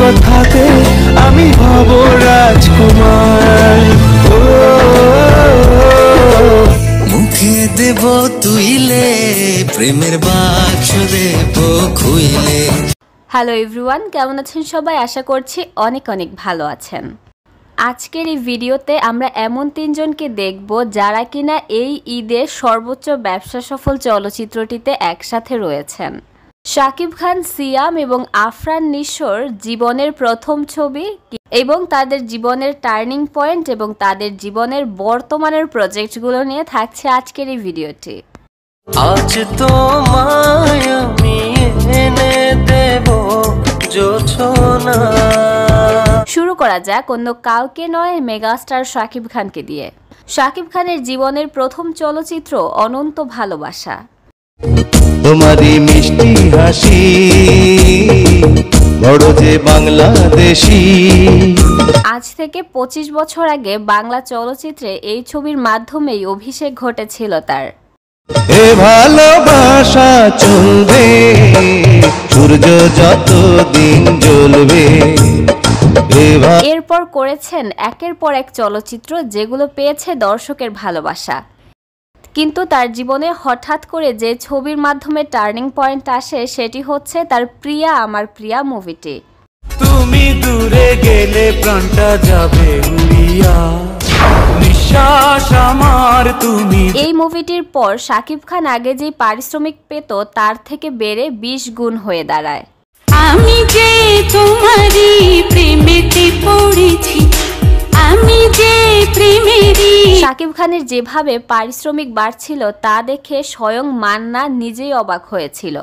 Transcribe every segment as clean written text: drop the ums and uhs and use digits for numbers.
কথাতে আমি হব রাজকুমার। মুখে দেব তুইলে, প্রেমের বাক্স দেব খুইলে। হ্যালো এভরিওয়ান, কেমন আছেন সবাই? আশা করছি অনেক অনেক ভালো আছেন। আজকের এই ভিডিওতে আমরা এমন তিনজনকে দেখব যারা কিনা এই ঈদে সর্বোচ্চ ব্যবসা সফল চলচ্চিত্রটিতে একসাথে রয়েছেন। শাকিব খান, সিয়াম এবং আফরান নিশোর জীবনের প্রথম ছবি এবং তাদের জীবনের টার্নিং পয়েন্ট এবং তাদের জীবনের বর্তমানের প্রজেক্টগুলো নিয়ে থাকছে আজকের এই ভিডিওটি। আজ তোমায় আমি এনে দেব জোছনা। শুরু করা যাক অন্য কাউকে নয়, মেগাস্টার শাকিব খানকে দিয়ে। শাকিব খানের জীবনের প্রথম চলচ্চিত্র অনন্ত ভালোবাসা। তোমারই মিষ্টি হাসি বড় যে বাংলাদেশি। আজ থেকে 25 বছর আগে বাংলা চলচ্চিত্রে এই ছবির মাধ্যমেই অভিষেক ঘটেছিল তার। এ ভালোবাসা চলবে সূর্য যতদিন জ্বলবে। এরপর করেছেন একের পর এক চলচ্চিত্র যেগুলো পেয়েছে দর্শকের ভালোবাসা, কিন্তু তার জীবনে হঠাৎ করে যে ছবির মাধ্যমে টার্নিং পয়েন্ট আসে সেটি হচ্ছে তার প্রিয়া আমার প্রিয়া মুভিটি। তুমি দূরে গেলে প্রাণটা যাবে উড়িয়া, নিঃশ্বাস আমার তুমি। এই মুভিটির পর শাকিব খান আগে যে পারিশ্রমিক পেত তার থেকে বেড়ে 20 গুণ হয়ে দাঁড়ায়। আমি যে তোমারই প্রেমেতে পড়েছি, আমি যে প্রেমেরই। শাকিব খানের যেভাবে পারিশ্রমিক বাড়ছিল তা দেখে স্বয়ং মান্না নিজেই অবাক হয়েছিল।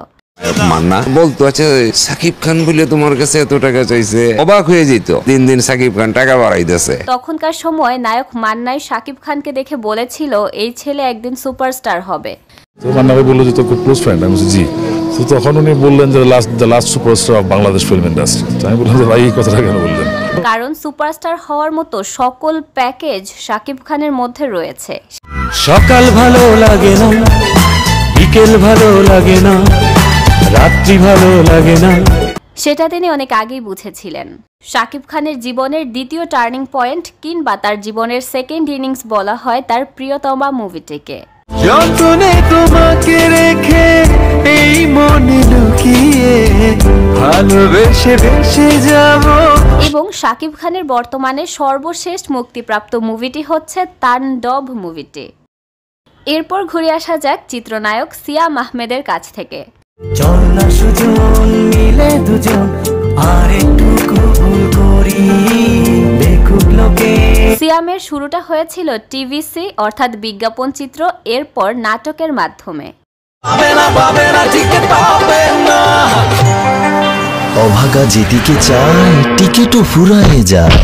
মান্না বলতো আচ্ছা শাকিব খান বলে তোমার কাছে এত টাকা চাইছে, অবাক হয়ে যেত। দিন দিন শাকিব খান টাকা বাড়াইতেছে। তখনকার সময় নায়ক মান্নাই শাকিব খানকে দেখে বলেছিল এই ছেলে একদিন সুপারস্টার হবে। তো মান্নাকে বললো যে তোর খুব ক্লোজ ফ্রেন্ড। আমি বলছি জি। তো তখন উনি বললেন যে the last superstar of Bangladesh film industry. আমি বললাম যে ভাই এই কথাটা কেন বললেন? কারণ সুপারস্টার হওয়ার মতো সকল প্যাকেজ শাকিব খানের মধ্যে রয়েছে। সকাল ভালো লাগে না, বিকেল ভালো লাগে না, রাত্রি ভালো লাগে না। সেটা তিনি অনেক আগেই বুঝেছিলেন। শাকিব খানের জীবনের দ্বিতীয় টার্নিং পয়েন্ট কিংবা তার জীবনের সেকেন্ড ইনিংস বলা হয় তার প্রিয়তমা মুভিটিকে। যতনে তোমাকে রেখে এই মনে লুকিয়ে ভালোবেসে বেসে যাব। এবং শাকিব খানের বর্তমানে সর্বশেষ মুক্তিপ্রাপ্ত মুভিটি হচ্ছে তাণ্ডব মুভিটি। এরপর ঘুরে আসা যাক চিত্রনায়ক সিয়াম আহমেদের কাছ থেকে। চল না সুজন মিলে দুজন আর একটু কবুল করি দেখুক লোকে। সিয়ামের শুরুটা হয়েছিল টিভিসি অর্থাৎ বিজ্ঞাপন চিত্র, এরপর নাটকের মাধ্যমে। অভাগা যেদিকে চায় টিকিটও ফুরায়ে যায়।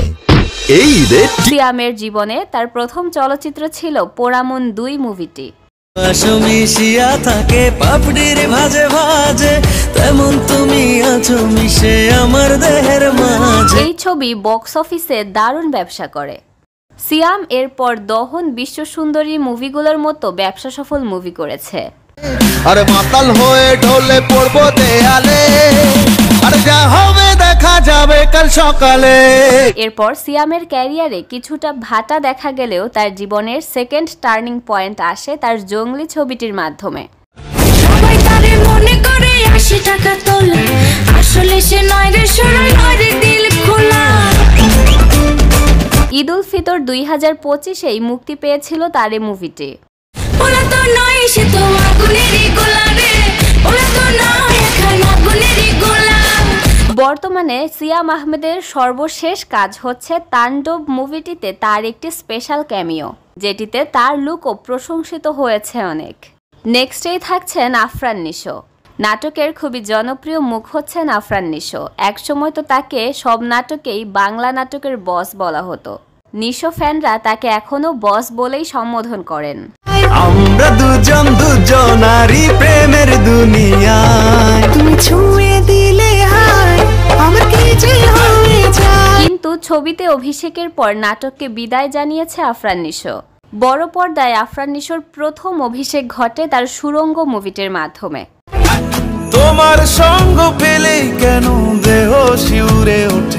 এই রে সিয়ামের জীবনে তার প্রথম চলচ্চিত্র ছিল পোড়ামন 2 মুভিটি। মিশিয়া থাকে পাপড়ির ভাজে ভাজে, তেমন তুমি আছো মিশে আমার দেহের মাঝে। এই ছবি বক্স অফিসে দারুণ ব্যবসা করে। সিয়াম এরপর দহন, বিশ্বসুন্দরী মুভিগুলোর মতো ব্যবসা সফল মুভি করেছে। আরে মাতাল হয়ে ঢলে পড়বো দেয়ালে, আর যা হবে দেখা যাবে কাল সকালে। এরপর সিয়ামের ক্যারিয়ারে কিছুটা ভাটা দেখা গেলেও তার জীবনের সেকেন্ড টার্নিং পয়েন্ট আসে তার জঙ্গলি ছবিটির মাধ্যমে। সবাই তারে মনে করে 80 টাকা তোলা, আসলে সে নয় রে সোনা, নয় রে দিল খোলা। ঈদ উল ফিতর 2025-এই মুক্তি পেয়েছিল তার এই মুভিটি। ওলা তো নয় সে তো আগুনেরই গোলা রে, ওলা তো নয় এখন আগুনেরই গোলা। বর্তমানে সিয়াম আহমেদের সর্বশেষ কাজ হচ্ছে তাণ্ডব মুভিটিতে তার একটি স্পেশাল ক্যামিও, যেটিতে তার লুকও প্রশংসিত হয়েছে অনেক। নেক্সটেই থাকছেন আফরান নিশো। নাটকের খুবই জনপ্রিয় মুখ হচ্ছেন আফরান নিশো। একসময় তো তাকে সব নাটকেই বাংলা নাটকের বস বলা হতো। নিশো ফ্যানরা তাকে এখনো বস বলেই সম্বোধন করেন। আমরা দুজন দুজনারই প্রেমের দুনিয়ায়, তুমি ছুঁয়ে দিলে হায় আমার কি যে হয়ে যায়। কিন্তু ছবিতে অভিষেকের পর নাটককে বিদায় জানিয়েছে আফরান নিশো। বড় পর্দায় আফরান নিশোর প্রথম অভিষেক ঘটে তার সুরঙ্গ মুভিটির মাধ্যমে। তোমার সঙ্গ পেলে কেন দেহ শিউরে ওঠে।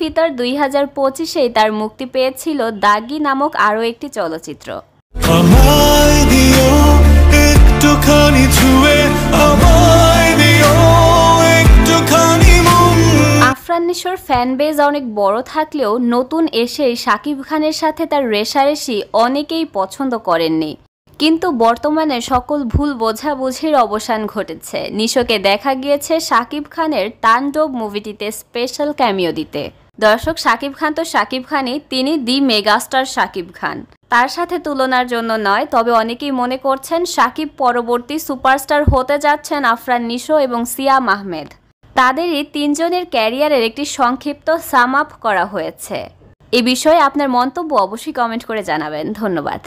ফিতর 2025-এ তার মুক্তি পেয়েছিল দাগি নামক আরও একটি চলচ্চিত্র। আমায় দিও একটুখানি ছুঁয়ে, আমায় দিও একটুখানি মন। আফরান নিশোর ফ্যান বেজ অনেক বড় থাকলেও নতুন এসেই শাকিব খানের সাথে তার রেষারেষি অনেকেই পছন্দ করেননি, কিন্তু বর্তমানে সকল ভুল বোঝাবুঝির অবসান ঘটেছে। নিশোকে দেখা গিয়েছে শাকিব খানের তাণ্ডব মুভিটিতে স্পেশাল ক্যামিও দিতে। দর্শক, শাকিব খান তো শাকিব খানই, তিনি দি মেগাস্টার শাকিব খান, তার সাথে তুলনার জন্য নয়। তবে অনেকেই মনে করছেন শাকিব পরবর্তী সুপারস্টার হতে যাচ্ছেন আফরান নিশো এবং সিয়াম আহমেদ। তাদেরই তিনজনের ক্যারিয়ারের একটি সংক্ষিপ্ত সাম আপ করা হয়েছে। এ বিষয়ে আপনার মন্তব্য অবশ্যই কমেন্ট করে জানাবেন। ধন্যবাদ।